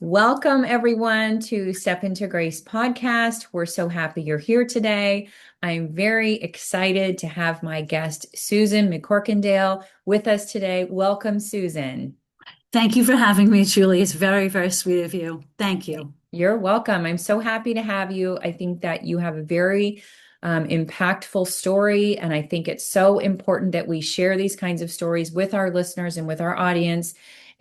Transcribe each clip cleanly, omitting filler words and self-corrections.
Welcome, everyone, to Step Into Grace podcast. We're so happy you're here today. I'm very excited to have my guest, Susan McCorkindale, with us today. Welcome, Susan. Thank you for having me, Julie. It's very, very sweet of you. Thank you. You're welcome. I'm so happy to have you. I think that you have a very impactful story, and I think it's so important that we share these kinds of stories with our listeners and with our audience.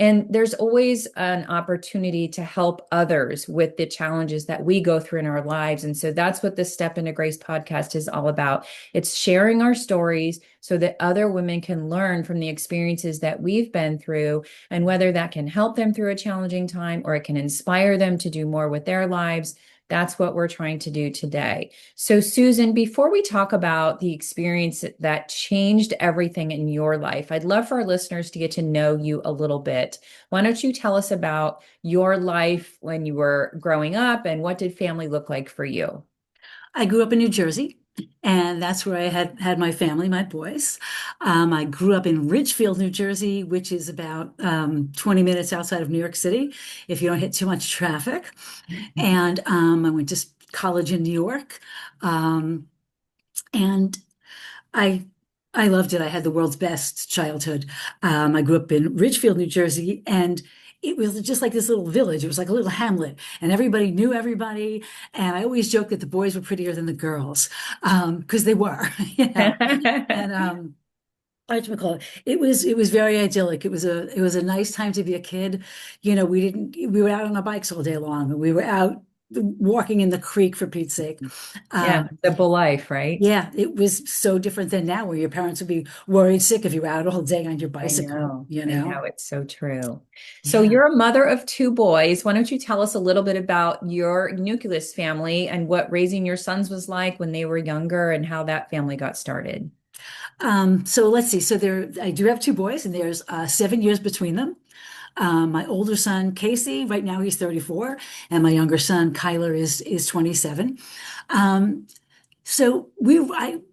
And there's always an opportunity to help others with the challenges that we go through in our lives. And so that's what the Step Into Grace podcast is all about. It's sharing our stories so that other women can learn from the experiences that we've been through, and whether that can help them through a challenging time or it can inspire them to do more with their lives. That's what we're trying to do today. So, Susan, before we talk about the experience that changed everything in your life, I'd love for our listeners to get to know you a little bit. Why don't you tell us about your life when you were growing up, and what did family look like for you? I grew up in New Jersey, and that's where I had my family, my boys. I grew up in Ridgefield, New Jersey, which is about 20 minutes outside of New York City, if you don't hit too much traffic. And I went to college in New York, um, and I I loved it. I had the world's best childhood. I grew up in Ridgefield, New Jersey, and it was just like this little village. It was like a little hamlet, and everybody knew everybody. And I always joke that the boys were prettier than the girls, because they were, you know. And whatchamacallit, it was very idyllic. It was a nice time to be a kid. We were out on our bikes all day long. We were out walking in the creek, for Pete's sake. Yeah, Um, simple life, right? yeah, it was so different than now, where your parents would be worried sick if you were out all day on your I bicycle, know. you I know? know. It's so true. So Yeah. you're a mother of two boys. Why don't you tell us a little bit about your nucleus family and what raising your sons was like when they were younger and how that family got started? So let's see. I do have two boys, and there's 7 years between them. My older son, Casey, right now he's 34, and my younger son, Kyler, is 27. Um,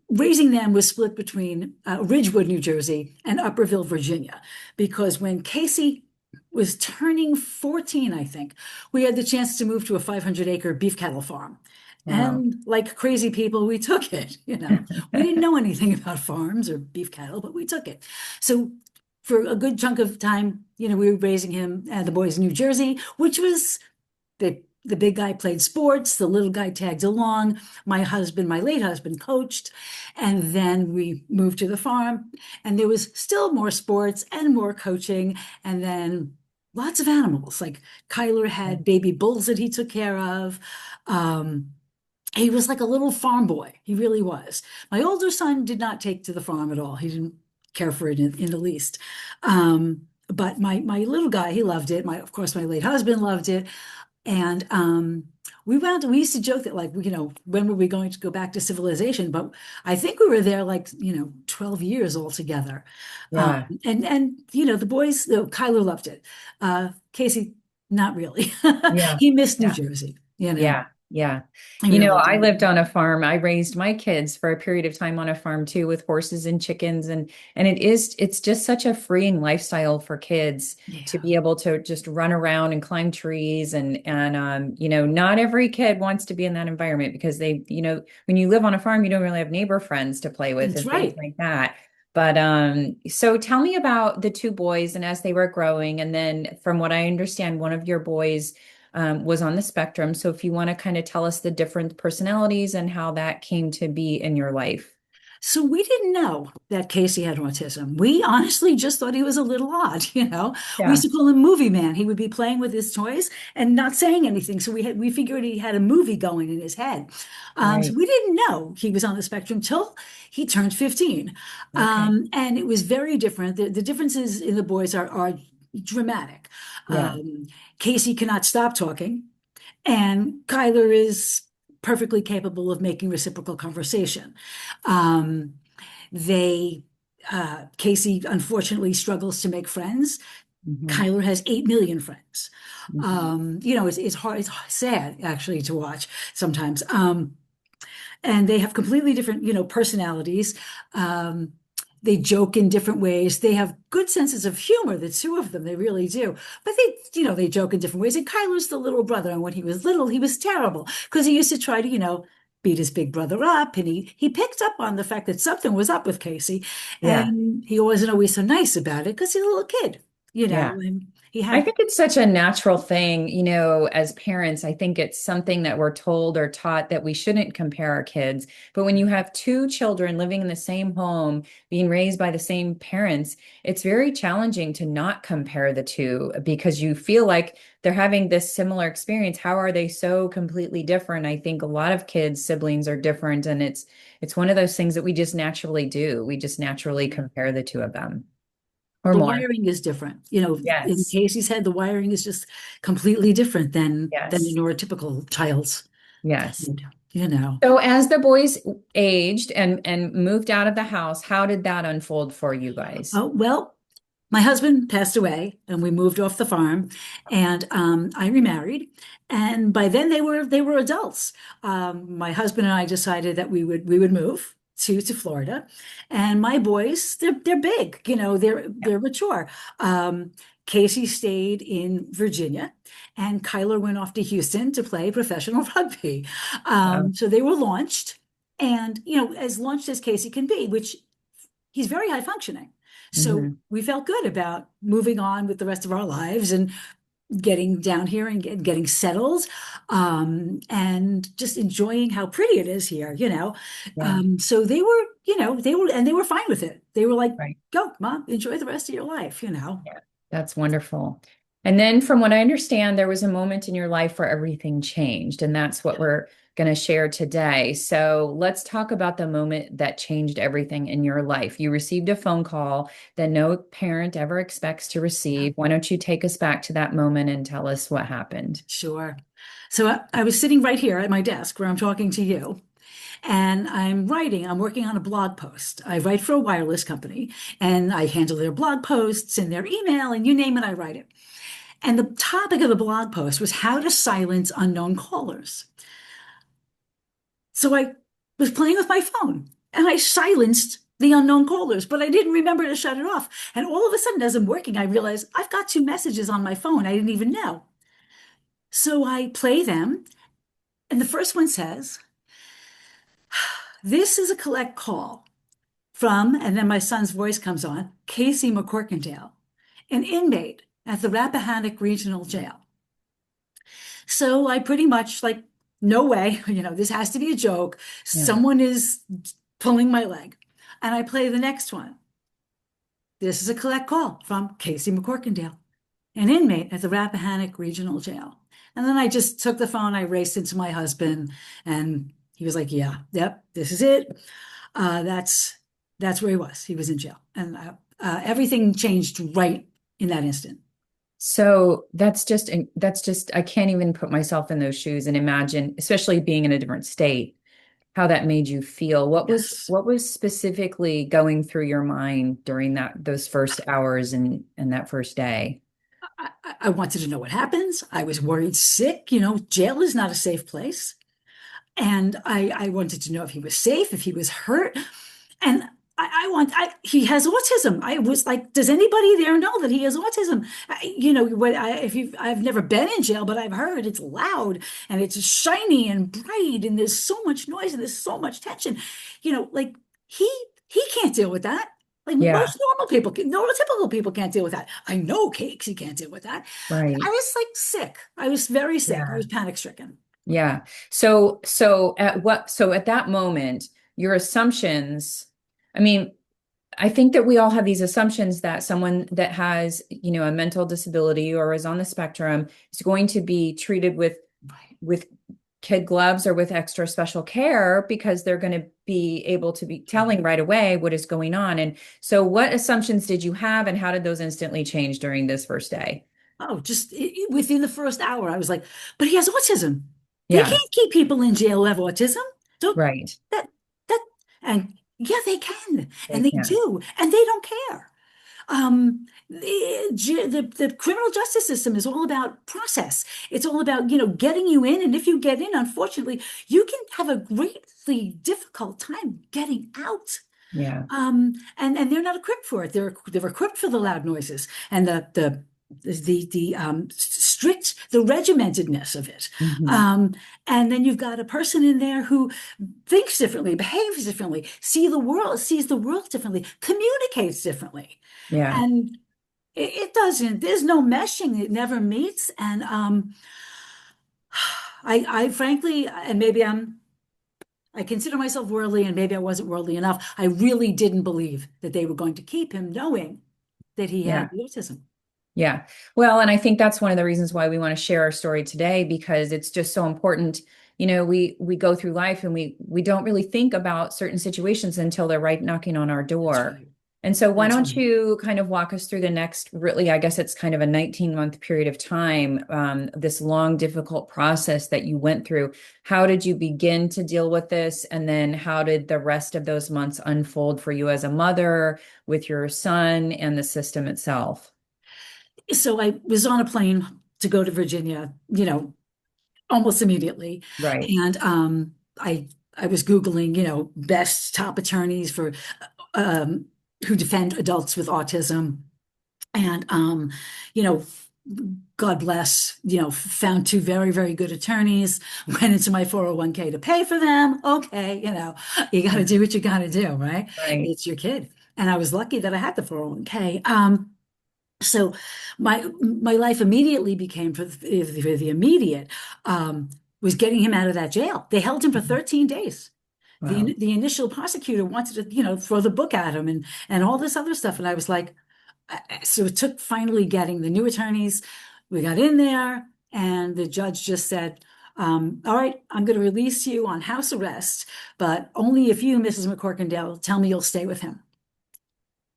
raising them was split between Ridgewood, New Jersey, and Upperville, Virginia, because when Casey was turning 14, I think, we had the chance to move to a 500-acre beef cattle farm. Wow. And like crazy people, we took it, you know. We didn't know anything about farms or beef cattle, but we took it. So for a good chunk of time, we were raising him and the boys in New Jersey, which was the big guy played sports, the little guy tagged along. My late husband, coached, and then we moved to the farm, and there was still more sports and more coaching, and then lots of animals. Like Kyler had baby bulls that he took care of. Um, he was like a little farm boy. He really was. My older son did not take to the farm at all. He didn't care for it in the least. But my little guy, he loved it. Of course, my late husband loved it. And we used to joke that, like, when were we going to go back to civilization? But I think we were there like, 12 years altogether. Yeah. And the boys, Kyler loved it. Casey, not really. Yeah. He missed New Yeah. Jersey, Yeah, yeah. He really I did. lived on a farm. I raised my kids for a period of time on a farm too, with horses and chickens, and it's just such a freeing lifestyle for kids to Yeah, be able to just run around and climb trees, and not every kid wants to be in that environment because when you live on a farm, you don't really have neighbor friends to play with that's and things right. like that. But so tell me about the two boys and as they were growing, and then from what I understand, one of your boys was on the spectrum. So if you want to kind of tell us the different personalities and how that came to be in your life. So we didn't know that Casey had autism. We honestly just thought he was a little odd. We used Yeah, to call him Movie Man. He would be playing with his toys and not saying anything. So we figured he had a movie going in his head. So right. we didn't know he was on the spectrum till he turned 15. Okay. And it was very different. The differences in the boys are dramatic. Yeah. Casey cannot stop talking, and Kyler is perfectly capable of making reciprocal conversation. Um, they Casey unfortunately struggles to make friends. Hmm. Kyler has 8 million friends. Hmm. It's hard, it's sad actually to watch sometimes. And they have completely different, personalities. Um, They joke in different ways. They have good senses of humor, the two of them, they really do. But they joke in different ways. And Kyler's the little brother. And when he was little, he was terrible because he used to try to, beat his big brother up. And he picked up on the fact that something was up with Casey. Yeah. And he wasn't always so nice about it because he's a little kid, Yeah. and he I had, think it's such a natural thing, as parents. I think it's something that we're told or taught that we shouldn't compare our kids. But when you have two children living in the same home, being raised by the same parents, it's very challenging to not compare the two because you feel like they're having this similar experience. How are they so completely different? I think a lot of kids, siblings are different, and it's one of those things that we just naturally do. We just naturally compare the two of them or the more. wiring is different. In Yes. Casey's head, the wiring is just completely different than the Yes. neurotypical child's Yes. head, you know. So as the boys aged and moved out of the house, how did that unfold for you guys? Oh, well, my husband passed away and we moved off the farm and I remarried. And by then they were adults. My husband and I decided that we would move to Florida. And my boys, they're big, Yeah. they're mature. Casey stayed in Virginia and Kyler went off to Houston to play professional rugby. Wow. So they were launched and, as launched as Casey can be, which he's very high functioning. So Hmm. we felt good about moving on with the rest of our lives and getting down here and getting settled, and just enjoying how pretty it is here. Yeah. So they were fine with it. They were like, Right. go, Mom, enjoy the rest of your life. Yeah. That's wonderful. And then from what I understand, there was a moment in your life where everything changed, and that's what we're going to share today. So let's talk about the moment that changed everything in your life. You received a phone call that no parent ever expects to receive. Why don't you take us back to that moment and tell us what happened? Sure. So I was sitting right here at my desk where I'm talking to you. And I'm working on a blog post. I write for a wireless company and I handle their blog posts and their email and you name it, I write it. And the topic of the blog post was how to silence unknown callers. So I was playing with my phone and I silenced the unknown callers, but I didn't remember to shut it off. And all of a sudden, as I'm working, I realized I've got two messages on my phone I didn't even know. So I play them, and the first one says, this is a collect call from, and then my son's voice comes on, Casey McCorkindale, an inmate at the Rappahannock Regional Jail. So I pretty much like, no way, this has to be a joke. Yeah. Someone is pulling my leg. And I play the next one. This is a collect call from Casey McCorkindale, an inmate at the Rappahannock Regional Jail. And then I just took the phone, I raced into my husband, and he was like, yeah, yep, this is it. That's where he was. He was in jail. And everything changed right in that instant. So that's just I can't even put myself in those shoes and imagine, especially being in a different state, how that made you feel. What was Yes. what was specifically going through your mind during those first hours and that first day? I wanted to know what happens. I was worried sick. Jail is not a safe place. And I wanted to know if he was safe, if he was hurt. And he has autism. I was like, does anybody there know that he has autism? I've never been in jail, but I've heard it's loud and it's shiny and bright and there's so much noise and there's so much tension. Like he, he can't deal with that. Like Yeah, most neurotypical people can't deal with that. I know Cakes, he can't deal with that. I right. was like sick. I was very sick. I Yeah. was panic stricken. Yeah. So at that moment, your assumptions, I mean, I think that we all have these assumptions that someone that has, a mental disability or is on the spectrum is going to be treated with Right. with kid gloves or with extra special care because they're going to be able to be telling right away what is going on. And so what assumptions did you have and how did those instantly change during this first day? Oh, just within the first hour, I was like, but he has autism. They Yeah, can't keep people in jail who have autism. Don't right. that that and yeah, they can, They and they can. do, and they don't care. The criminal justice system is all about process. It's all about, getting you in, and if you get in, unfortunately, you can have a greatly difficult time getting out. Yeah. And they're not equipped for it. They're equipped for the loud noises and the strict, the regimentedness of it. Hmm. Um, and then you've got a person in there who thinks differently, behaves differently, sees the world differently, communicates differently. Yeah. And it doesn't, there's no meshing, it never meets. And I frankly, and maybe I consider myself worldly, and maybe I wasn't worldly enough. I really didn't believe that they were going to keep him, knowing that he had Yeah. the autism. Yeah. Well, and I think that's one of the reasons why we want to share our story today, because it's just so important. We go through life and we don't really think about certain situations until they're right knocking on our That's door. right. And so why That's don't right. you kind of walk us through the next, really, I guess it's kind of a 19-month period of time, this long, difficult process that you went through. How did you begin to deal with this? And then how did the rest of those months unfold for you as a mother with your son and the system itself? So I was on a plane to go to Virginia, almost immediately. Right. And I was Googling, best top attorneys for um, who defend adults with autism. And you know, God bless, found two very, very good attorneys, went into my 401k to pay for them. Okay, you got to do what you got to do, right? Right. It's your kid. And I was lucky that I had the 401k. So my life immediately became for the immediate was getting him out of that jail. They held him for Mhm. 13 days. The Wow. the initial prosecutor wanted to, throw the book at him and all this other stuff. And I was like, so it took finally getting the new attorneys. We got in there, and the judge just said, all right, I'm going to release you on house arrest, but only if you, Mrs. McCorkindale, tell me you'll stay with him.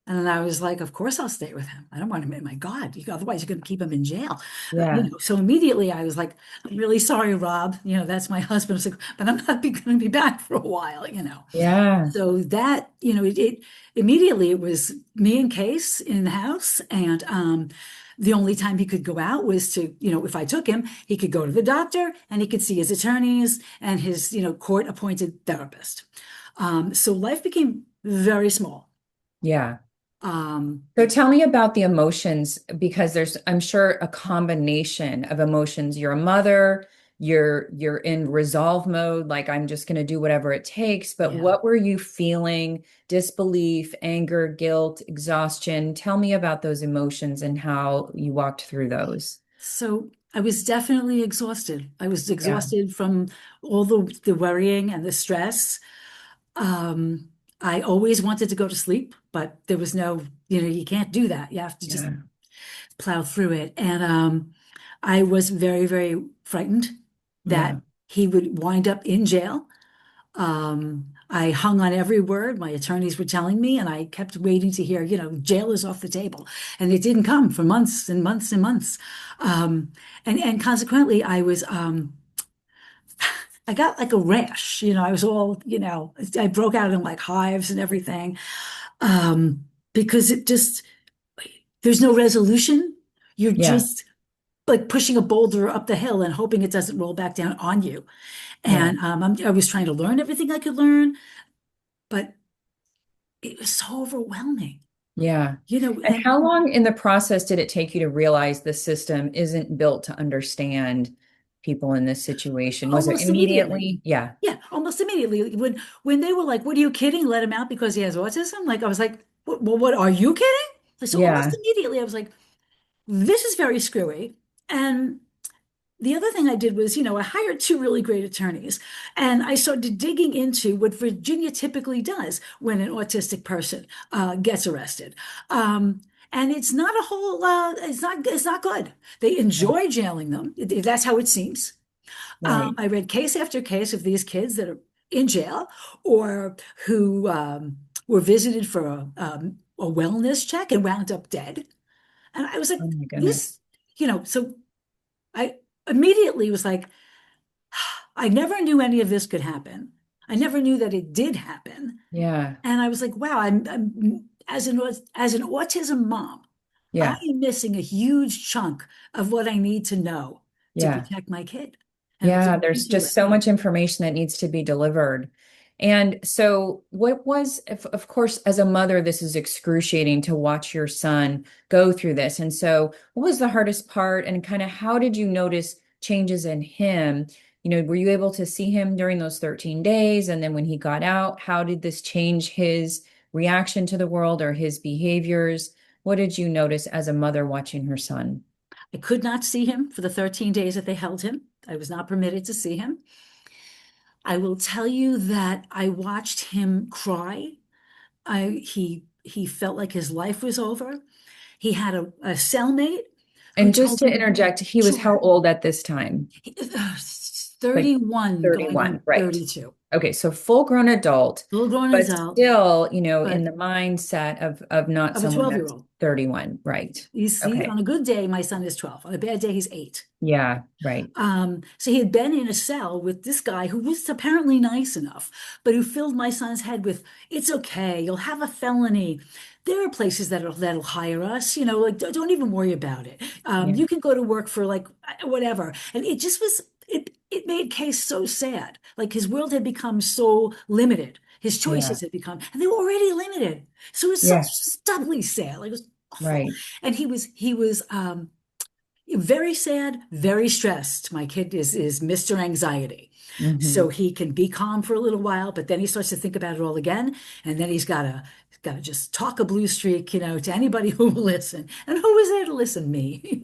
And then I was like, of course I'll stay with him. I don't want him. My God, otherwise you're going to keep him in jail. Yeah. So immediately I was like, I'm really sorry, Rob. That's my husband. I was like, but I'm not going to be back for a while. Yeah. So that, it immediately it was me and Case in the house. And the only time he could go out was to, if I took him, he could go to the doctor and he could see his attorneys and his, court appointed therapist. So life became very small. Yeah. Um, So tell me about the emotions, because there's, I'm sure, a combination of emotions. You're a mother, you're in resolve mode, like I'm just going to do whatever it takes. But yeah. what were you feeling? Disbelief, anger, guilt, exhaustion. Tell me about those emotions and how you walked through those. So I was definitely exhausted. I was Yeah. exhausted from all the worrying and the stress. Um, I always wanted to go to sleep, but there was no, you can't do that. You have to just Yeah. plow through it. And I was very, very frightened that Yeah. he would wind up in jail. I hung on every word my attorneys were telling me, and I kept waiting to hear, jail is off the table. And it didn't come for months and months and months. And consequently, I got like a rash, I was all, I broke out in like hives and everything. Because there's no resolution. You're Yeah. just like pushing a boulder up the hill and hoping it doesn't roll back down on you. Yeah. And I was trying to learn everything I could learn, but it was so overwhelming, Yeah. And and how long in the process did it take you to realize the system isn't built to understand people in this situation? Was it almost immediately. immediately? Yeah. Yeah, almost immediately. When they were like, "What are you kidding? Let him out because he has autism." Like I was like, "Well, what are you kidding?" So almost Yeah. immediately I was like, "This is very screwy." And the other thing I did was, I hired two really great attorneys, and I started digging into what Virginia typically does when an autistic person gets arrested. And it's not a whole, it's not good. They enjoy jailing them. That's how it seems. Right. I read case after case of these kids that are in jail or who were visited for a wellness check and wound up dead. And I was Oh like, my goodness. this, so I immediately was like, I never knew any of this could happen. I never knew that it did happen. Yeah. And I was like, wow, I'm as an autism mom, I Yeah. am missing a huge chunk of what I need to know to Yeah. protect my kid. And I was Yeah. going There's into just it. so much information that needs to be delivered. And so, what was, of course, as a mother, this is excruciating to watch your son go through this. And so, what was the hardest part, and kind of how did you notice changes in him? Were you able to see him during those 13 days? And then when he got out, how did this change his reaction to the world or his behaviors? What did you notice as a mother watching her son? I could not see him for the 13 days that they held him. I was not permitted to see him. I will tell you that I watched him cry. He felt like his life was over. He had a cellmate who And just told to him, interject, he was how sure, old at this time? Like 31 going 31, on right. 32, Okay, so full grown adult, full grown but adult, still, in but the mindset of not of a someone 12-year that's old. 31, right. He's Okay. on a good day, my son is 12. On a bad day, he's 8. Yeah, right. So he had been in a cell with this guy who was apparently nice enough, but who filled my son's head with, "It's okay, you'll have a felony. There are places that'll hire us, like don't even worry about it. Yeah. You can go to work for like whatever." And it just was it made Case so sad. Like his world had become so limited. His Yeah. choices had become, and they were already limited. So it was so Yes. stubbornly sad. Like it was awful. Right. And he was very sad, very stressed. My kid is Mr. Anxiety. So Hmm. he can be calm for a little while, but then he starts to think about it all again. And then he's gotta just talk a blue streak, to anybody who will listen. And who was there to listen? Me,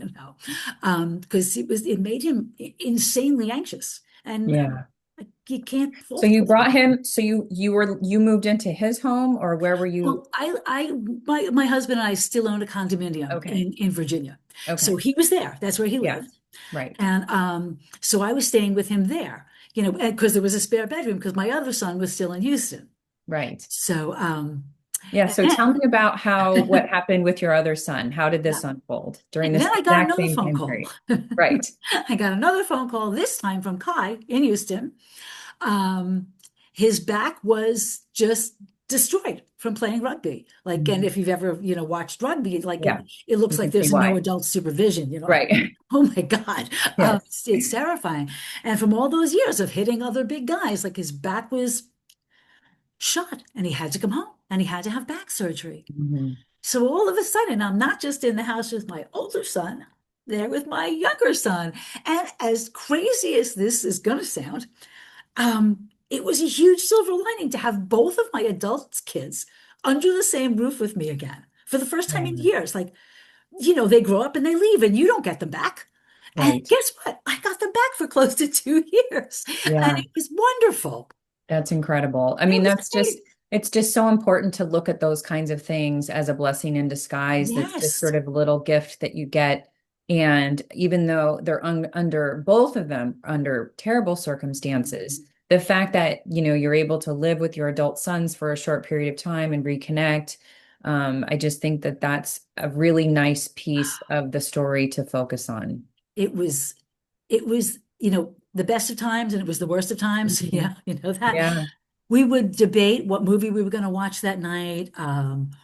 because it made him insanely anxious. And Yeah. you can't So fault you kids for brought that. him, so you moved into his home, or where were you? Well, my husband and I still own a condominium Okay. in Virginia. So Okay. he was there. That's where he Yes. lived. Right. And so I was staying with him there, because there was a spare bedroom because my other son was still in Houston. Right. So, Yeah. and So tell me about what then, happened with your other son. How did yeah, this unfold during and then this I got exact another same phone time call. period? Right. I got another phone call this time from Kai in Houston. Um, his back was just destroyed from playing rugby. Like, and Mhm. if you've ever, watched rugby, like Yeah. it looks You like can see there's no why. adult supervision, Right. Oh my God. Yes. It's terrifying. And from all those years of hitting other big guys, like his back was shot and he had to come home and he had to have back surgery. Mhm. So all of a sudden, I'm not just in the house with my older son, there with my younger son. And as crazy as this is going to sound, it was a huge silver lining to have both of my adult kids under the same roof with me again for the first time in Yeah. years. Like, they grow up and they leave and you don't get them back. And Right. guess what? I got them back for close to 2 years. And Yeah. it was wonderful. That's incredible. I It mean, was that's just, great. it's just so important to look at those kinds of things as a blessing in disguise. That's just Yes. sort of a little gift that you get. And even though they're under both of them under terrible circumstances, the fact that, you're able to live with your adult sons for a short period of time and reconnect, I just think that that's a really nice piece of the story to focus on. It was, the best of times and it was the worst of times. Mhm. Yeah, that. Yeah. We would debate what movie we were going to watch that night,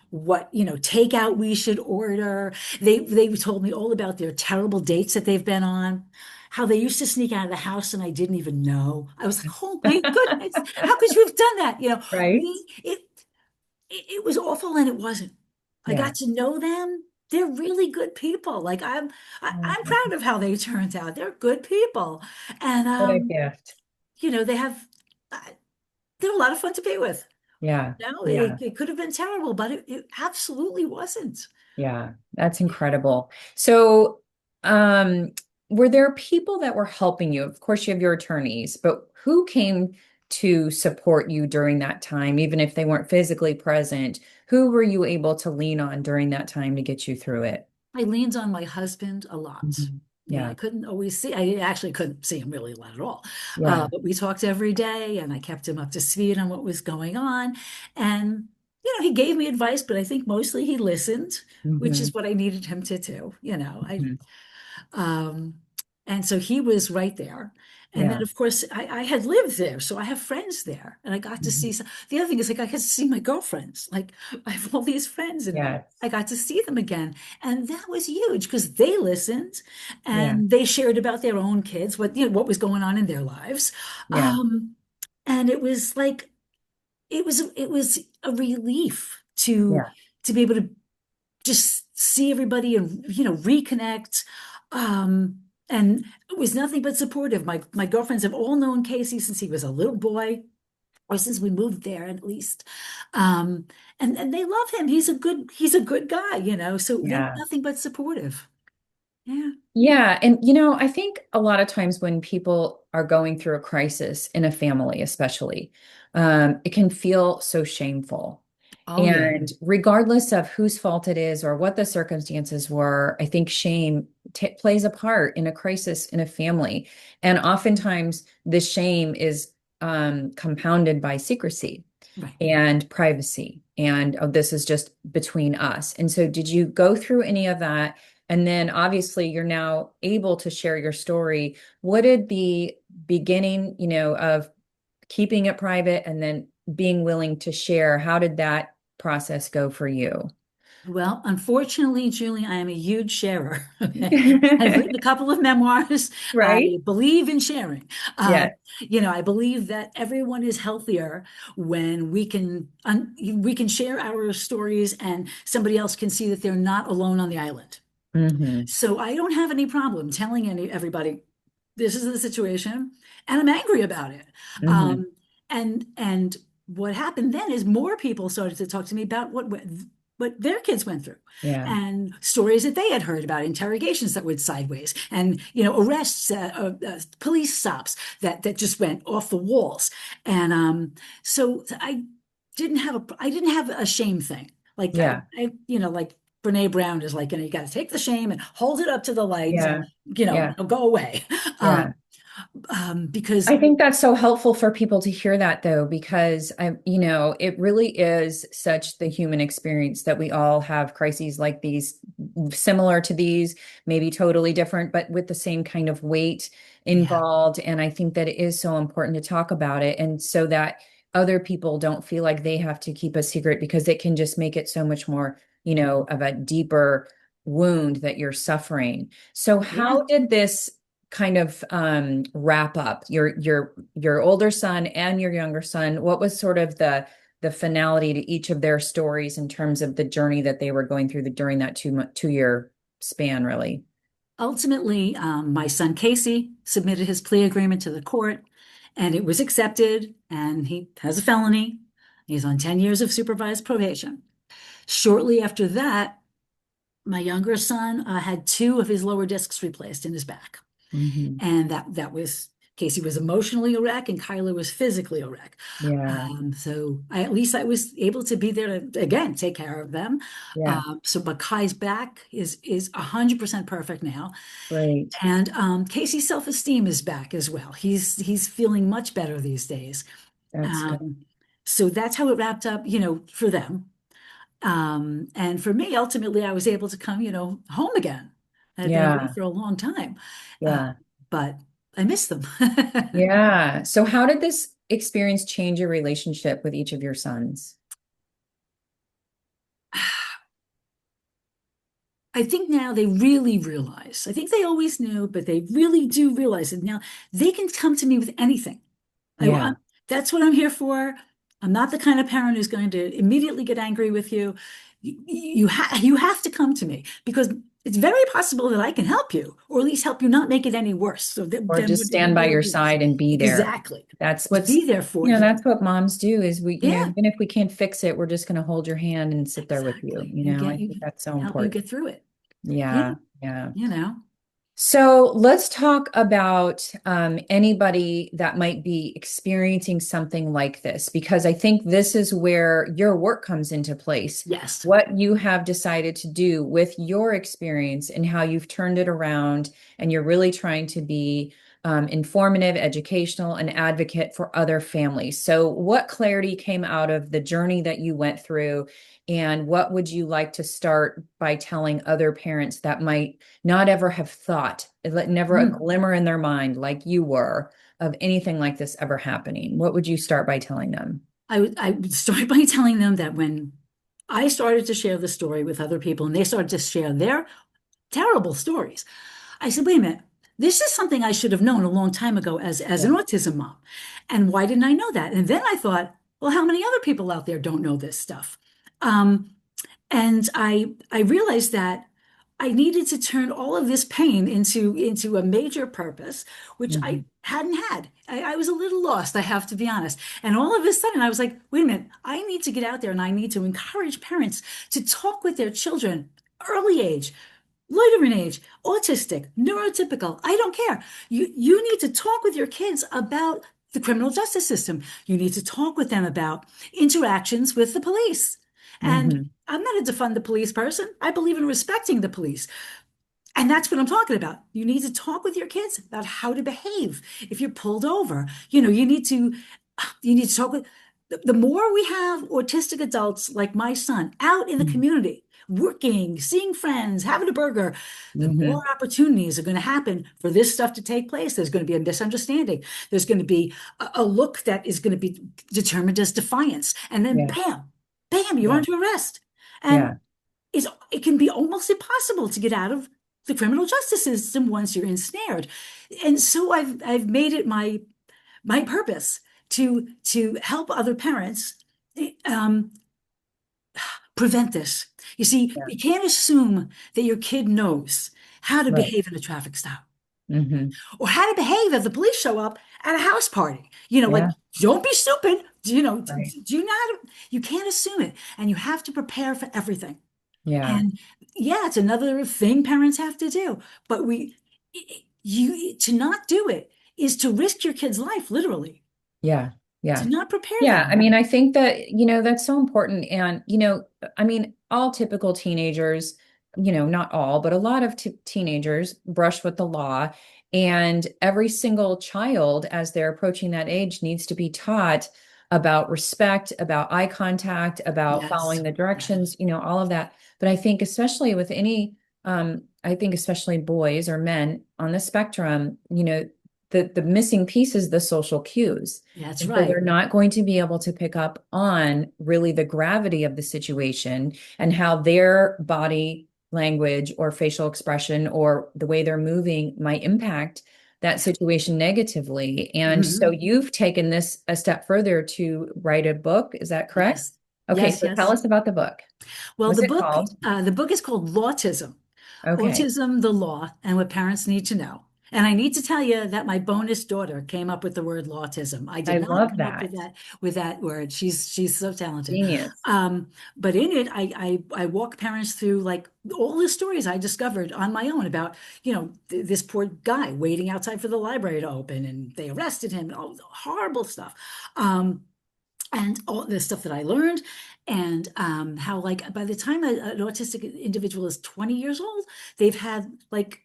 what, takeout we should order. They told me all about their terrible dates that they've been on, how they used to sneak out of the house and I didn't even know. I was like, oh my goodness, how could you have done that? Right? We it was awful and it wasn't. I Yeah. got to know them. They're really good people. Like I'm proud of how they turned out. They're good people. And What a gift. they have uh, they're a lot of fun to be with. Yeah. No, Yeah. it could have been terrible, but it absolutely wasn't. Yeah. That's incredible. So, um, were there people that were helping you? Of course, you have your attorneys, but who came to support you during that time, even if they weren't physically present? Who were you able to lean on during that time to get you through it? I leaned on my husband a lot. Mhm. I Yeah. couldn't always see, I actually couldn't see him really a lot at all. Yeah. But we talked every day and I kept him up to speed on what was going on. And, he gave me advice, but I think mostly he listened, which Hmm. is what I needed him to do. Hmm. Um, and so he was right there. And then, Yeah. of course, I had lived there, so I have friends there, and I got to see. Mhm. The other thing is, like, I got to see my girlfriends. Like, I have all these friends, and Yes. I got to see them again, and that was huge because they listened, Yeah. and they shared about their own kids, what was going on in their lives, Yeah. um, and it was like. it was a relief to Yeah. be able to just see everybody and reconnect. And it was nothing but supportive. My girlfriends have all known Casey since he was a little boy, or since we moved there at least. Um, and they love him. He's a good guy, so they're Yeah. nothing but supportive. Yeah. Yeah. And, I think a lot of times when people are going through a crisis in a family, especially, it can feel so shameful. Oh yeah. And regardless of whose fault it is or what the circumstances were, I think shame plays a part in a crisis in a family. And oftentimes the shame is compounded by secrecy Right. and privacy. And oh, this is just between us. And so, did you go through any of that? And then, obviously, you're now able to share your story. What did the beginning, of keeping it private and then being willing to share, how did that process go for you? Well, unfortunately, Julie, I am a huge sharer. Okay. I've written a couple of memoirs. Right? I believe in sharing. Yes. I believe that everyone is healthier when we can share our stories and somebody else can see that they're not alone on the island. Hmm. So I don't have any problem telling everybody this is the situation, and I'm angry about it. Hmm. Um, and what happened then is more people started to talk to me about what their kids went through, Yeah. and stories that they had heard about, interrogations that went sideways, and arrests, police stops that just went off the walls. And so I didn't have a shame thing. Like Yeah. like Brene Brown is like, you got to take the shame and hold it up to the light and Yeah. Yeah. go away. Yeah. Um, because I think that's so helpful for people to hear that though, because it really is such the human experience that we all have crises like these, similar to these, maybe totally different, but with the same kind of weight yeah, involved. And I think that it is so important to talk about it. And so that other people don't feel like they have to keep a secret because it can just make it so much more, of a deeper wound that you're suffering. So yeah. how did this kind of wrap up your older son and your younger son? What was sort of the finality to each of their stories in terms of the journey that they were going through during that 2 year span, really? Ultimately, my son Casey submitted his plea agreement to the court, and it was accepted. And he has a felony. He's on 10 years of supervised probation. Shortly after that, my younger son had two of his lower discs replaced in his back. Hmm. And that was Casey was emotionally a wreck and Kyla was physically a wreck. Yeah. So at least I was able to be there to again take care of them. Yeah. But Kai's back is 100% perfect now, Great. and Casey's self-esteem is back as well. He's feeling much better these days. That's good. Um, so that's how it wrapped up, for them. And for me, ultimately, I was able to come, home again. I had been away Yeah. for a long time, uh, Yeah. but I miss them. Yeah. So how did this experience change your relationship with each of your sons? I think now they really realize. I think they always knew, but they really do realize it now. They can come to me with anything. Yeah. That's what I'm here for. I'm not the kind of parent who's going to immediately get angry with you. You have to come to me because it's very possible that I can help you, or at least help you not make it any worse. So Or then just what stand by will your be side and be there. exactly That's to what's, be there for you. that's what moms do is we, Yeah, even if we can't fix it, we're just going to hold your hand and sit there with you. exactly. And I get think you that's so help you important. get through it. Yeah, Yeah. Yeah. you know. So let's talk about anybody that might be experiencing something like this, because I think this is where your work comes into place. Yes. What you have decided to do with your experience and how you've turned it around, and you're really trying to be informative, educational, and advocate for other families. So, what clarity came out of the journey that you went through, and what would you like to start by telling other parents that might not ever have thought, never a Mm. glimmer in their mind, like you were, of anything like this ever happening? What would you start by telling them? I would start by telling them that when I started to share the story with other people and they started to share their terrible stories, I said, wait a minute, this is something I should have known a long time ago as Yeah. an autism mom. And why didn't I know that? And then I thought, well, how many other people out there don't know this stuff? Um, and I realized that I needed to turn all of this pain into a major purpose, which I Hmm. hadn't had. I was a little lost, I have to be honest. And all of a sudden, I was like, wait a minute, I need to get out there and I need to encourage parents to talk with their children early age, loitering age, autistic, neurotypical, I don't care. You need to talk with your kids about the criminal justice system. You need to talk with them about interactions with the police. And Hmm. I'm not a defund the police person. I believe in respecting the police. And that's what I'm talking about. You need to talk with your kids about how to behave if you're pulled over. You need to talk with the more we have autistic adults like my son out in the community, working, seeing friends, having a burger, the more Hmm. opportunities are going to happen for this stuff to take place. There's going to be a misunderstanding. There's going to be a look that is going to be determined as defiance. And then Yeah. bam, bam, you're Yeah. under arrest. And Yeah. it can be almost impossible to get out of the criminal justice system once you're ensnared. And so I've made it my purpose to help other parents um, prevent this. You see, Yeah. you can't assume that your kid knows how to Right. behave in a traffic stop Hmm. or how to behave if the police show up at a house party. Like, Yeah. don't be stupid. Right. Do not, you can't assume it. And you have to prepare for everything. Yeah. And yeah, it's another thing parents have to do. But you to not do it is to risk your kid's life, literally, Yeah. to Yeah. not prepare Yeah. I them. mean, I think that, that's so important. And, I mean, all typical teenagers, not all, but a lot of teenagers brush with the law. And every single child, as they're approaching that age, needs to be taught about respect, about eye contact, about Yes, following the yes, directions, all of that. But I think, especially with I think especially boys or men on the spectrum, the missing piece is the social cues. that's And so right. they're not going to be able to pick up on really the gravity of the situation and how their body language or facial expression or the way they're moving might impact that situation negatively. And so Mhm. you've taken this a step further to write a book. Is that correct? Yes, Okay, yes, so tell yes. us about the book. Well, What's the it book, called? the book is called Autism. Okay, Autism, the Law, and What Parents Need to Know. And I need to tell you that my bonus daughter came up with the word autism. I I did not love come up that. with that word. She's so talented. Genius. But in it, I walk parents through like all the stories I discovered on my own about this poor guy waiting outside for the library to open, and they arrested him. All horrible stuff. Um, and all the stuff that I learned, and how like by the time an autistic individual is 20 years old, they've had like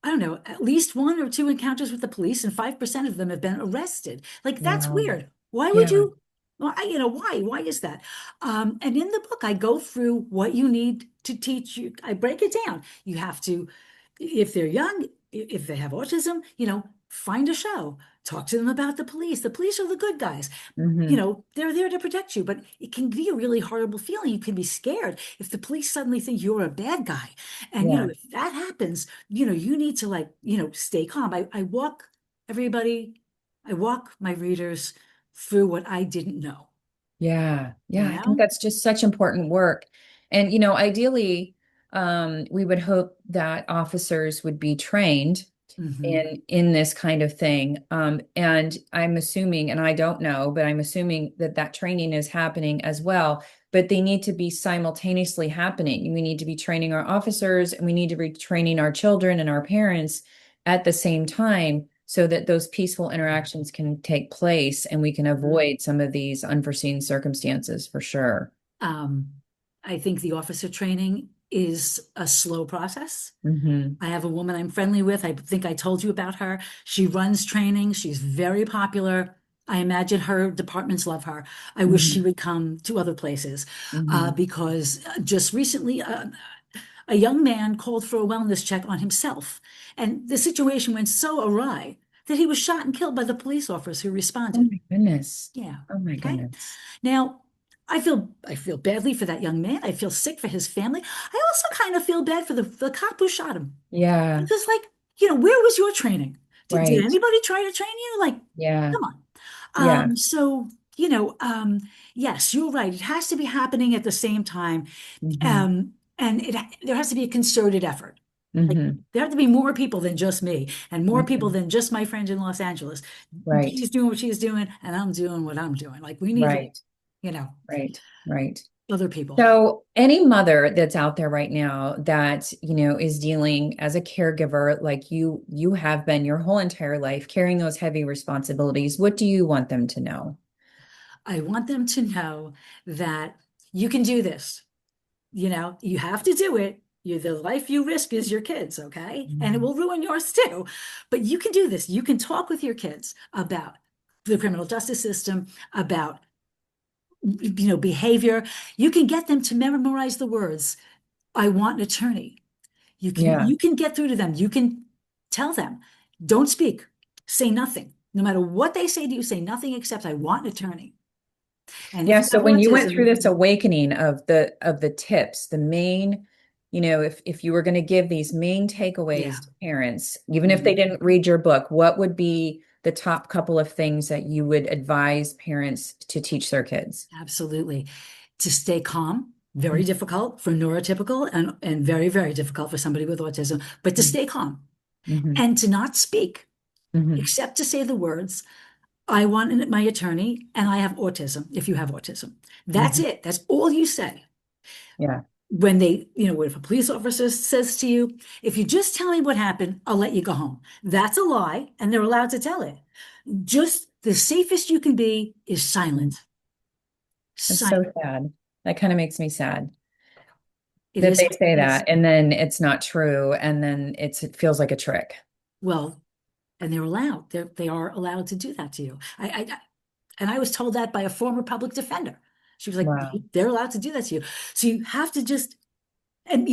I don't know, at least one or two encounters with the police, and 5% of them have been arrested. Like that's Wow. weird. Why would Yeah. you? Well, why? Why is that? And in the book, I go through what you need to teach you. I break it down. You have to, if they're young, if they have autism, find a show, talk to them about the police. The police are the good guys. Hmm. They're there to protect you, but it can be a really horrible feeling. You can be scared if the police suddenly think you're a bad guy. And, Yeah. if that happens, you need to like, stay calm. Everybody, I walk my readers through what I didn't know, Yeah. you Yeah. I think know? that's just such important work. And, ideally, we would hope that officers would be trained Hmm. in this kind of thing. And I'm assuming, and I don't know, but I'm assuming that that training is happening as well. But they need to be simultaneously happening. We need to be training our officers, and we need to be training our children and our parents at the same time so that those peaceful interactions can take place and we can avoid some of these unforeseen circumstances for sure. Um, I think the officer training is a slow process. Hmm. I have a woman I'm friendly with. I think I told you about her. She runs training. She's very popular. I imagine her departments love her. I wish she Hmm. would come to other places Hmm. because just recently, a young man called for a wellness check on himself. And the situation went so awry that he was shot and killed by the police officer who Oh responded. my goodness. Yeah. Oh my Okay. goodness. Now, I feel badly for that young man. I feel sick for his family. I also kind of feel bad for the cop who shot him. Yeah. Because, like, where was your training? Did Right. anybody try to train you? Like, Yeah. come on. Yeah. So you know, yes, you're right. It has to be happening at the same time. Hmm. And there has to be a concerted effort. Like Hmm. there have to be more people than just me and more people Hmm. than just my friend in Los Angeles. Right, She's doing what she's doing and I'm doing what I'm doing. Like we need, like, right, you know, right, right. other people. So, any mother that's out there right now that, is dealing as a caregiver, like you have been your whole entire life, carrying those heavy responsibilities, what do you want them to know? I want them to know that you can do this. You know, you have to do it. The life you risk is your kids, okay? And it Mhm. will ruin yours too. But you can do this. You can talk with your kids about the criminal justice system, about behavior. You can get them to memorize the words, I want an attorney. You can Yeah. you can get through to them. You can tell them, don't speak, say nothing. No matter what they say to you, say nothing except I want an attorney. And if Yeah, you have so when you went through autism, this awakening of the tips, the main, if you were going to give these main yeah. takeaways to parents, even if they Mhm. didn't read your book, what would be the top couple of things that you would advise parents to teach their kids? Absolutely. To stay calm, very difficult for neurotypical and very, very difficult for somebody with autism, but to Mm-hmm. stay calm Hmm. and to not speak Hmm. except to say the words, I want my attorney and I have autism, if you have autism. That's Hmm. it. That's all you say. Yeah. When if a police officer says to you, if you just tell me what happened, I'll let you go home. That's a lie, and they're allowed to tell it. Just the safest you can be is Mhm. silent. It's so Silent. sad. That kind of makes me sad It that is, they say it is. that and then it's not true and then it feels like a trick. Well, and they are allowed to do that to you. And I was told that by a former public defender. She was like, Wow. they're allowed to do that to you. So you have to just, and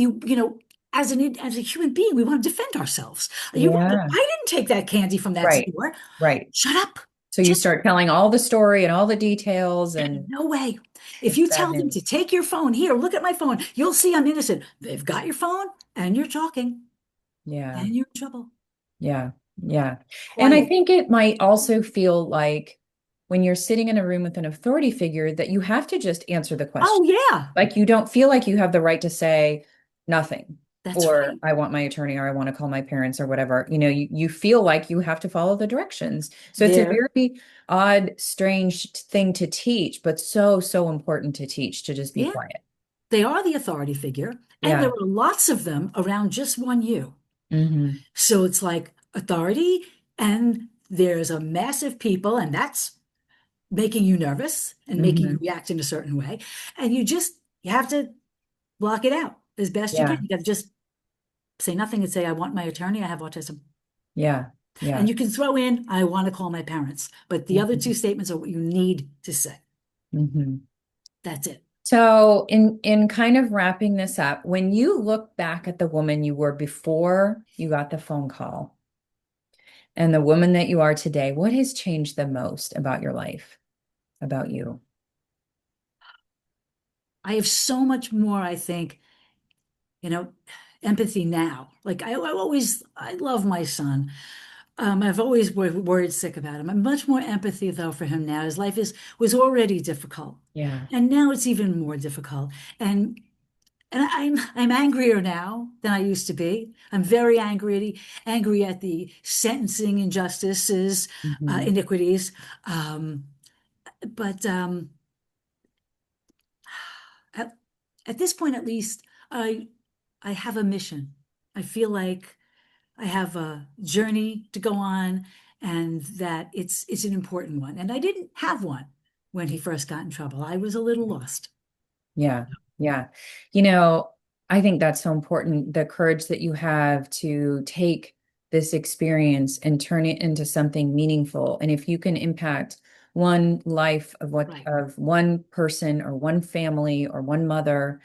as a human being, we want to defend ourselves. Yeah. I didn't take that candy from that Right. store. Right. Shut up. So you Just start telling all the story and all the details, and no way. If it's you bad tell them to news. take your phone, here, look at my phone, you'll see I'm innocent. They've got your phone and you're talking Yeah. and you're in trouble. Yeah. Yeah. And I Quiet. think it might also feel like when you're sitting in a room with an authority figure that you have to just answer the Oh, question. yeah. Like you don't feel like you have the right to say nothing That's or right. I want my attorney or I want to call my parents or whatever. You feel like you have to follow the directions. So it's a There, very odd, strange thing to teach, but so, so important to teach to just be yeah, quiet. they are the authority figure, and there Yeah. are lots of them around just one you. Hmm. So it's like authority, and there's a mass of people, and that's making you nervous and making you Hmm. react in a certain way. And you have to block it out as best you can. Yeah. You got to just say nothing and say, I want my attorney, I have autism. Yeah. And Yeah. you can throw in, I want to call my parents. But the other two Hmm. statements are what you need to say. Hmm. That's it. So in kind of wrapping this up, when you look back at the woman you were before you got the phone call and the woman that you are today, what has changed the most about your life, about you? I have so much more, I think, you know, empathy now. Like I love my son. I've always worried sick about him. I'm much more empathy though for him now. His life was already difficult, Yeah. and now it's even more difficult. And I'm angrier now than I used to be. I'm very angry at the sentencing injustices, Hmm. iniquities. Um, but at, at this point, at least, I have a mission. I feel like I have a journey to go on and that it's an important one. And I didn't have one when he first got in trouble. I was a little lost. Yeah. Yeah. You know, I think that's so important, the courage that you have to take this experience and turn it into something meaningful. And if you can impact one life Right. of one person or one family or one mother,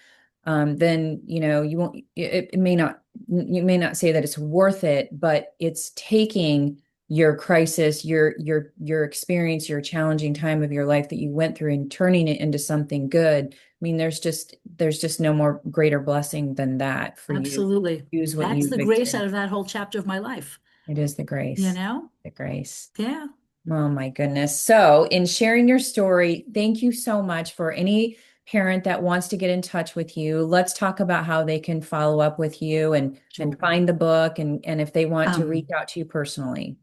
then you won't it may not you may not say that it's worth it, but it's taking your crisis, your experience, your challenging time of your life that you went through and turning it into something good. I mean, there's just no more greater blessing than that for you. Absolutely. Use what That's you've the grace out experienced. of that whole chapter of my life, It is the you grace. know? The grace. Yeah. Oh my goodness. So, in sharing your story, thank you so much. For any parent that wants to get in touch with you, let's talk about how they can follow up with you and Sure. find the book and if they want to reach Um, out to you personally.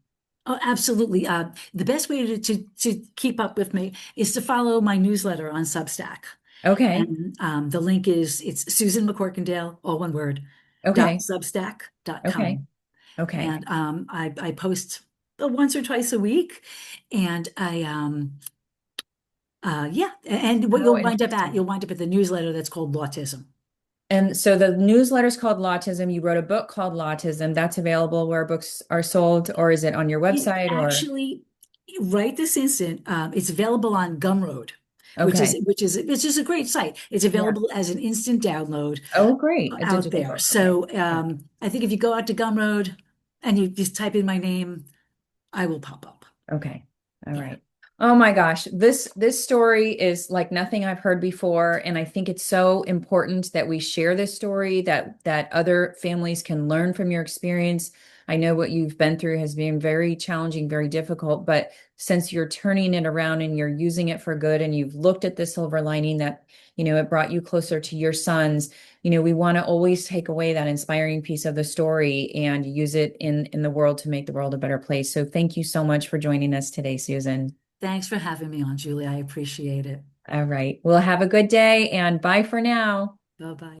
oh, absolutely. The best way to keep up with me is to follow my newsletter on Substack. Okay. And the link is it's Susan McCorkindale, all one word, Okay. Okay. .substack.com. Okay. And I post once or twice a week. And yeah, and what Oh, you'll interesting. wind up at the newsletter that's called Autism. And so the newsletter is called Autism. You wrote a book called Autism. That's available where books are sold, or is it on your It website or? actually, right this instant, it's available on Gumroad, Okay. which is a great site. It's Yeah. available as an instant download Oh, great. A out digital there. book. Okay. So Yeah. I think if you go out to Gumroad and you just type in my name, I will pop up. Okay. All Yeah. right. Oh my gosh. This story is like nothing I've heard before, and I think it's so important that we share this story, that other families can learn from your experience. I know what you've been through has been very challenging, very difficult, but since you're turning it around and you're using it for good and you've looked at the silver lining that, it brought you closer to your sons, we want to always take away that inspiring piece of the story and use it in the world to make the world a better place. So thank you so much for joining us today, Susan. Thanks for having me on, Julie. I appreciate it. All right. Well, have a good day and bye for now. Bye bye.